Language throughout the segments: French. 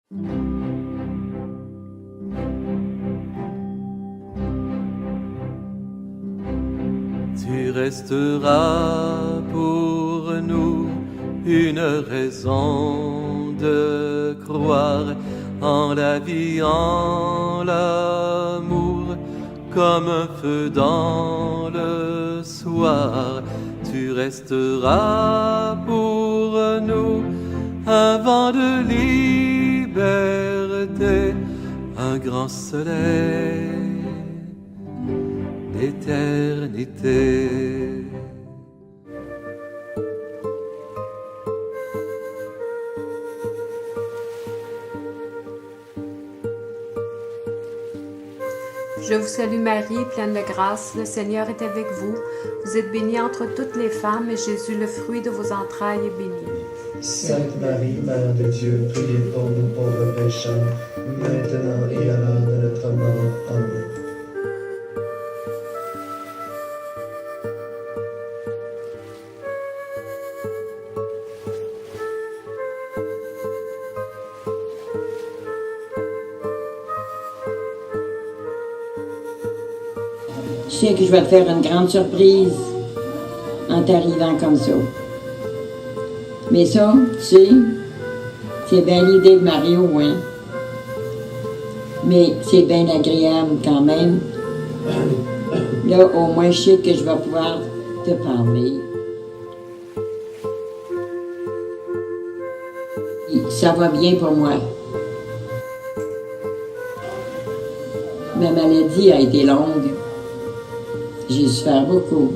Tu resteras pour nous une raison de croire en la vie, en l'amour, comme un feu dans le soir. Tu resteras pour nous un vent de liberté, un grand soleil, l'éternité. Je vous salue Marie, pleine de grâce, le Seigneur est avec vous. Vous êtes bénie entre toutes les femmes, et Jésus, le fruit de vos entrailles, est béni. Sainte Marie, Mère de Dieu, priez pour nous pauvres pécheurs, maintenant et à l'heure de notre mort. Amen. Je sais que je vais te faire une grande surprise en t'arrivant comme ça. Mais ça, tu sais, c'est bien l'idée de Mario, hein. Mais c'est bien agréable quand même. Là, au moins, je sais que je vais pouvoir te parler. Ça va bien pour moi. Ma maladie a été longue. J'ai souffert beaucoup.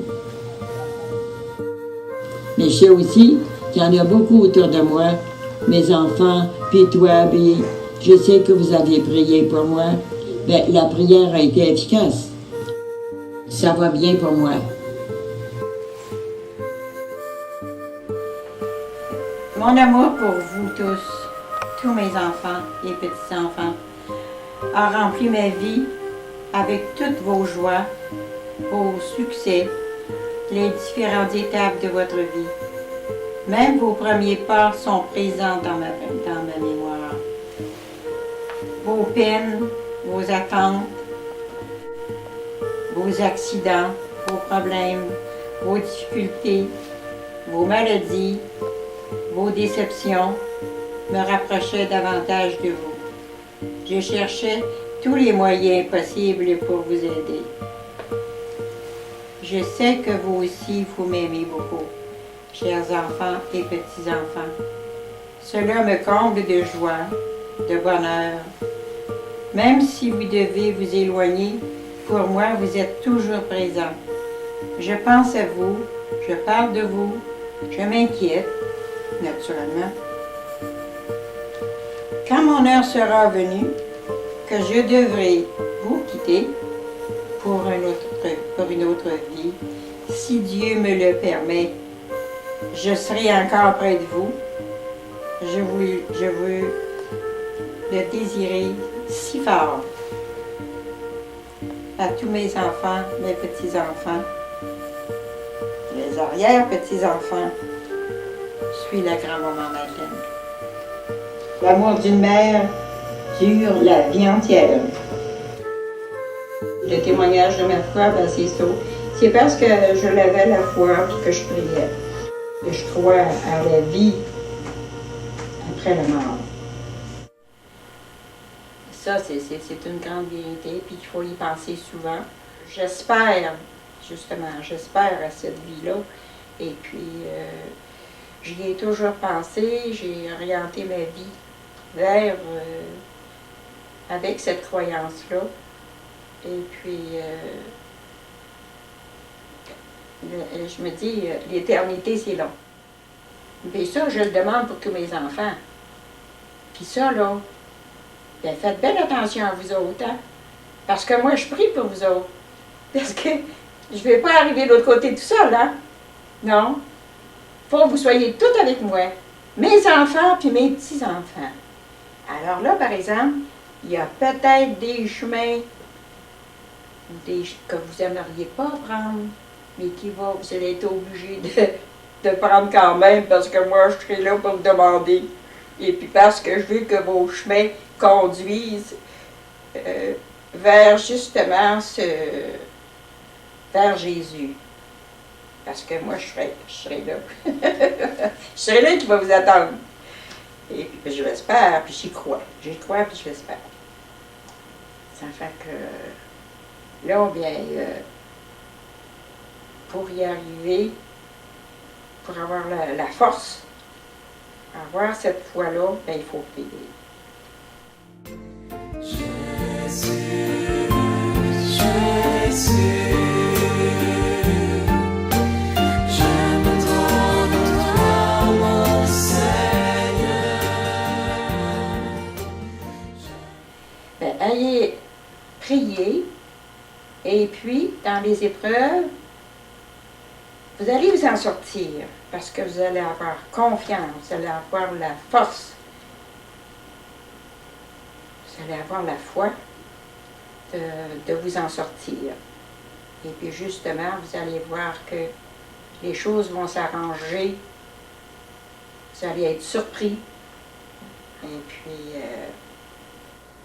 Mais je sais aussi qu'il y en a beaucoup autour de moi, mes enfants, puis toi, puis je sais que vous avez prié pour moi. Ben, la prière a été efficace. Ça va bien pour moi. Mon amour pour vous tous mes enfants et petits-enfants, a rempli ma vie avec toutes vos joies, vos succès, les différentes étapes de votre vie. Même vos premiers pas sont présents dans ma mémoire. Vos peines, vos attentes, vos accidents, vos problèmes, vos difficultés, vos maladies, vos déceptions me rapprochaient davantage de vous. Je cherchais tous les moyens possibles pour vous aider. Je sais que vous aussi, vous m'aimez beaucoup, chers enfants et petits-enfants. Cela me comble de joie, de bonheur. Même si vous devez vous éloigner, pour moi, vous êtes toujours présents. Je pense à vous, je parle de vous, je m'inquiète, naturellement. Quand mon heure sera venue, que je devrai vous quitter pour une autre vie, si Dieu me le permet, je serai encore près de vous. Je veux le désirer si fort. À tous mes enfants, mes petits-enfants, les arrière-petits-enfants, je suis la grand-maman Madeleine. L'amour d'une mère dure la vie entière. Le témoignage de ma foi, ben c'est ça. C'est parce que je l'avais la foi et que je priais. Que je crois à la vie après la mort. Ça, c'est une grande vérité, puis il faut y penser souvent. J'espère, justement, à cette vie-là. Et puis, j'y ai toujours pensé, j'ai orienté ma vie vers, avec cette croyance-là. Et puis, je me dis, l'éternité, c'est long. Mais ça, je le demande pour tous mes enfants. Puis ça, là, bien, faites bien attention à vous autres, hein? Parce que moi, je prie pour vous autres. Parce que je ne vais pas arriver de l'autre côté tout seul, hein? Non. Faut que vous soyez tous avec moi. Mes enfants puis mes petits-enfants. Alors là, par exemple, il y a peut-être des chemins que vous n'aimeriez pas prendre, mais vous allez être obligés de prendre quand même, parce que moi, je serai là pour vous demander. Et puis parce que je veux que vos chemins conduisent vers justement vers Jésus. Parce que moi, je serai là. Je serai là qui va vous attendre. Et puis je l'espère, puis j'y crois. J'y crois, puis je l'espère. Ça fait que là, bien, pour y arriver, pour avoir la force, avoir cette foi-là, bien, il faut prier. Jésus, Jésus, je me donne à toi, mon Seigneur. Bien, allez prier, et puis, dans les épreuves, vous allez vous en sortir, parce que vous allez avoir confiance, vous allez avoir la force, vous allez avoir la foi de vous en sortir. Et puis justement, vous allez voir que les choses vont s'arranger, vous allez être surpris, et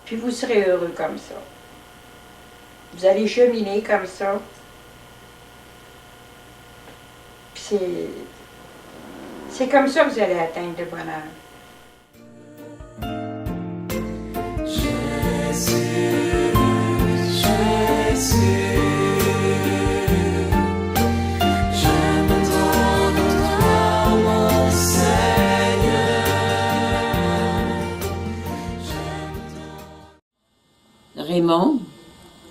puis vous serez heureux comme ça. Vous allez cheminer comme ça. Puis c'est comme ça que vous allez atteindre le bonheur. Jésus, Jésus, je me donne à toi, mon Seigneur.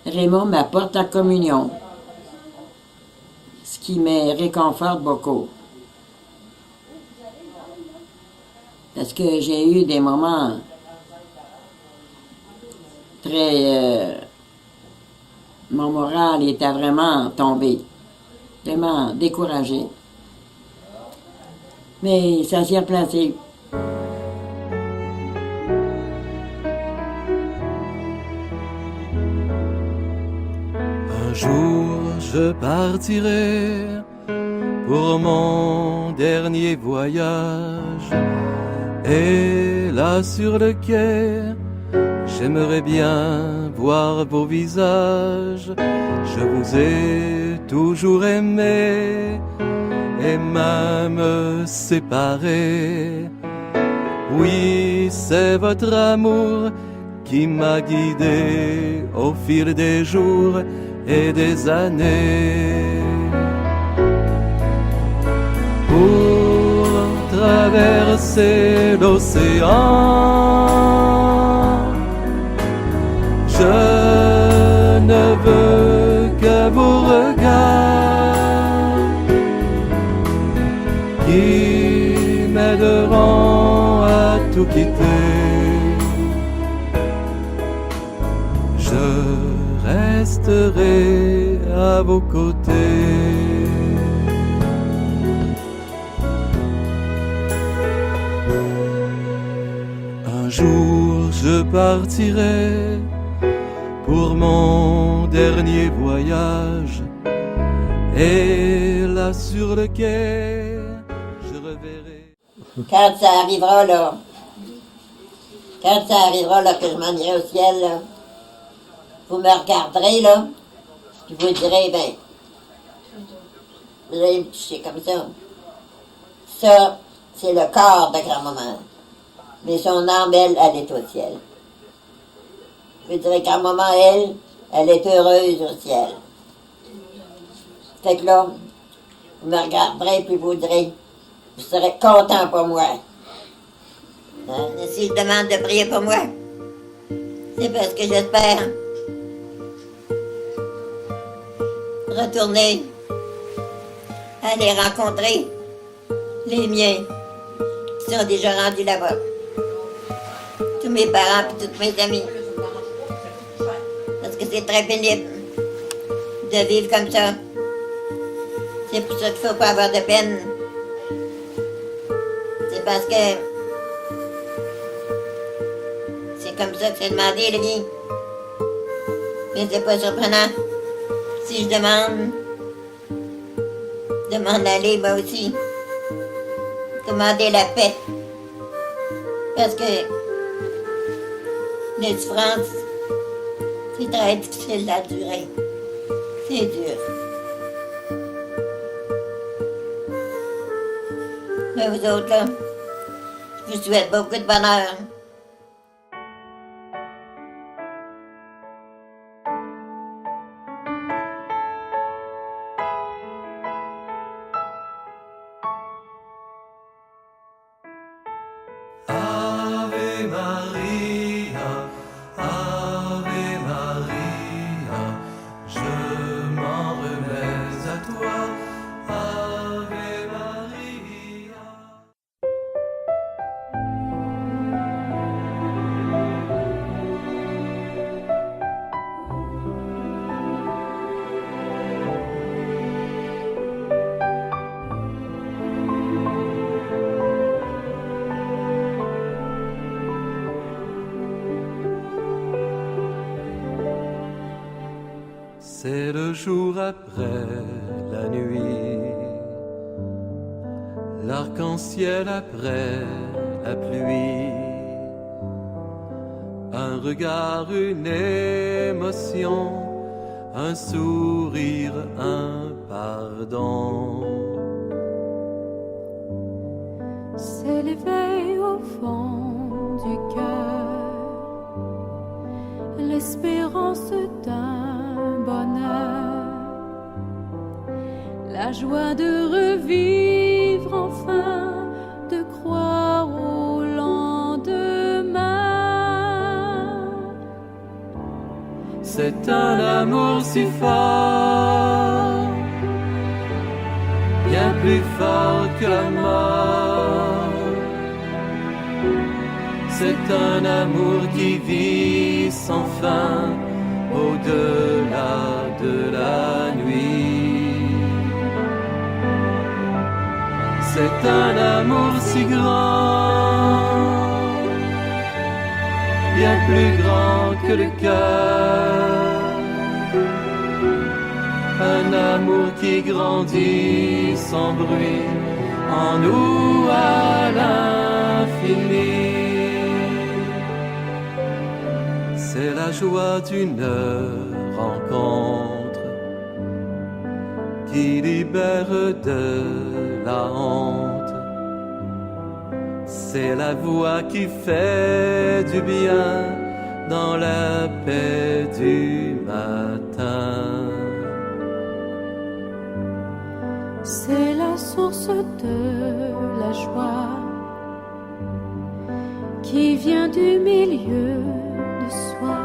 Raymond m'apporte la communion, ce qui me réconforte beaucoup. Parce que j'ai eu des moments très... mon moral était vraiment tombé, vraiment découragé. Mais ça s'est replacé. Un jour je partirai pour mon dernier voyage. Et là sur le quai, j'aimerais bien voir vos visages. Je vous ai toujours aimé et même séparé. Oui, c'est votre amour qui m'a guidé au fil des jours et des années. Pour traverser l'océan, je ne veux que vos regards qui m'aideront à tout quitter. Je resterai à vos côtés. Un jour je partirai pour mon dernier voyage, et là sur le quai, je reverrai. Quand ça arrivera là, que je m'en irai au ciel, là, vous me regarderez là, puis vous direz, ben, vous allez me toucher comme ça. Ça, c'est le corps de grand-maman. Mais son âme, elle est au ciel. Je dirais grand-maman, elle est heureuse au ciel. Fait que là, vous me regarderez puis vous direz, vous serez content pour moi. Hein? Si je demande de prier pour moi, c'est parce que j'espère retourner, aller rencontrer les miens qui sont déjà rendus là-bas. Tous mes parents et tous mes amis. Parce que c'est très pénible de vivre comme ça. C'est pour ça qu'il ne faut pas avoir de peine. C'est parce que c'est comme ça que c'est demandé, la vie. Mais c'est pas surprenant. Si je demande de m'en aller, moi aussi. Demander la paix. Parce que les souffrances, c'est très difficile à durer. C'est dur. Mais vous autres, là, je vous souhaite beaucoup de bonheur. Ave Maria, Ave Maria, je m'en remets à toi, Ave Maria. C'est le jour après la nuit, l'arc-en-ciel après la pluie, un regard, une émotion, un sourire, un pardon. C'est l'éveil au fond du cœur, l'espérance d'un bonheur, la joie de revivre enfin, de croire au lendemain. C'est un amour si fort, bien plus fort que la mort. C'est un amour qui vit sans fin, au-delà de la nuit. C'est un amour si grand, bien plus grand que le cœur. Un amour qui grandit sans bruit en nous à l'infini. C'est la joie d'une rencontre qui libère de la honte. C'est la voix qui fait du bien dans la paix du matin. C'est la source de la joie qui vient du milieu de soi.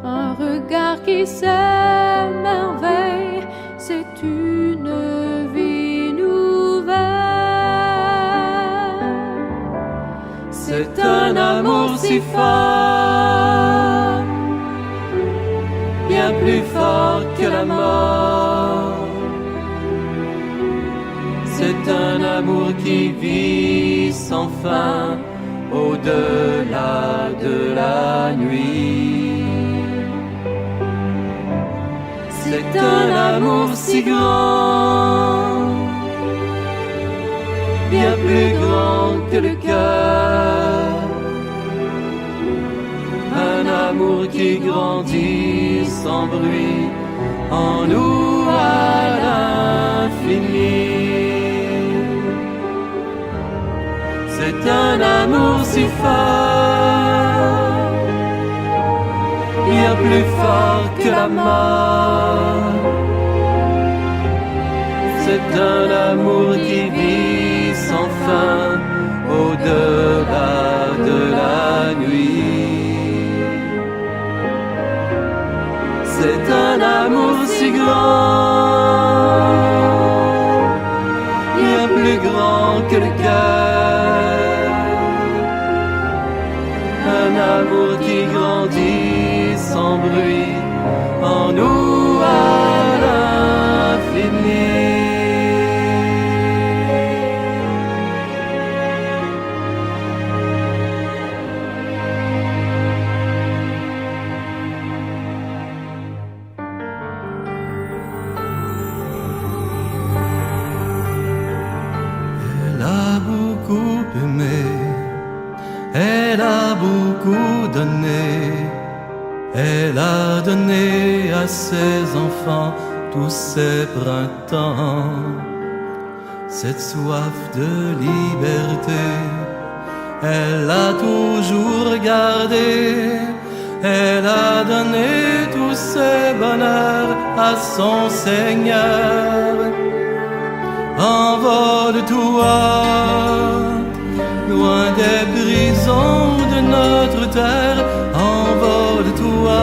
Un regard qui s'émerveille, c'est une vie nouvelle. C'est un amour si fort, bien plus fort que la mort. C'est un amour qui vit sans fin, au-delà de la nuit. C'est un amour si grand, bien plus grand que le cœur. Un amour qui grandit sans bruit en nous à l'infini. C'est un amour si fort, bien plus fort que la mort. C'est un amour qui vit sans fin, au-delà de la nuit. C'est un amour si grand, bien plus grand que le cœur. Un amour qui grandit sans bruit en nous à l'infini. Elle a beaucoup aimé Elle a beaucoup donné, elle a donné à ses enfants tous ces printemps, cette soif de liberté, elle a toujours gardé, elle a donné tous ses bonheurs à son Seigneur. Envole-toi, loin des prisons de notre terre, envole-toi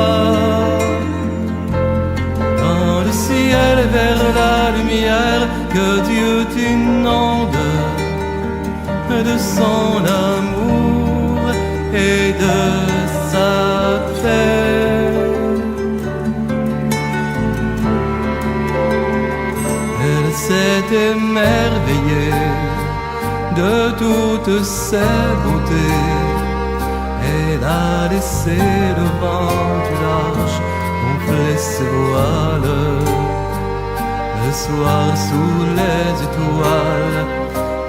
dans le ciel vers la lumière que Dieu t'inonde de son amour et de sa paix. Elle s'est émerveillée de toutes ses beautés. Elle a laissé le ventre large gonfler ses voiles. Le soir sous les étoiles,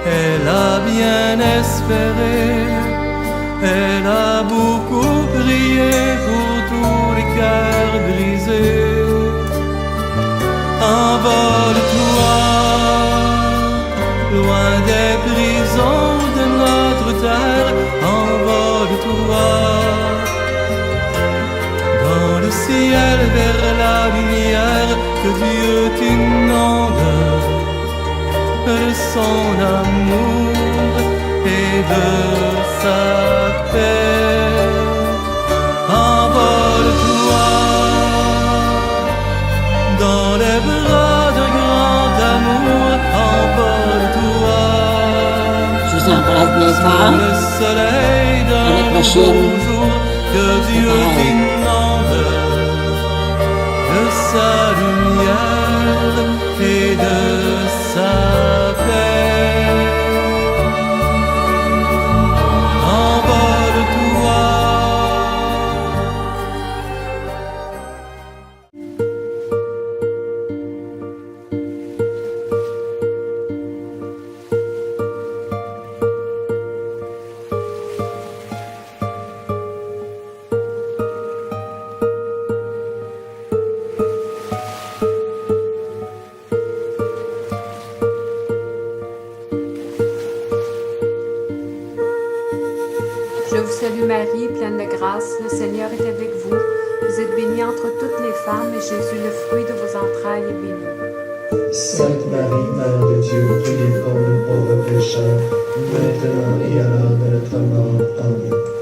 elle a bien espéré. Elle a beaucoup prié pour tous les cœurs brisés. Envole-toi, loin des prisons de notre terre, envole-toi dans le ciel vers la lumière que Dieu t'inonde de son amour et de sa paix. Envole-toi dans les bras d'un grand amour, envole-toi. Je vous embrasse bien fort. Le soleil d'un À la prochaine. beau jour que Dieu t'inonde de sa lumière et de sa paix. Envole-toi. Je vous salue Marie, pleine de grâce, le Seigneur est avec vous. Vous êtes bénie entre toutes les femmes et Jésus, le fruit de vos entrailles, est béni. Sainte Marie, Mère de Dieu, priez pour nous pauvres pécheurs, maintenant et à l'heure de notre mort. Amen.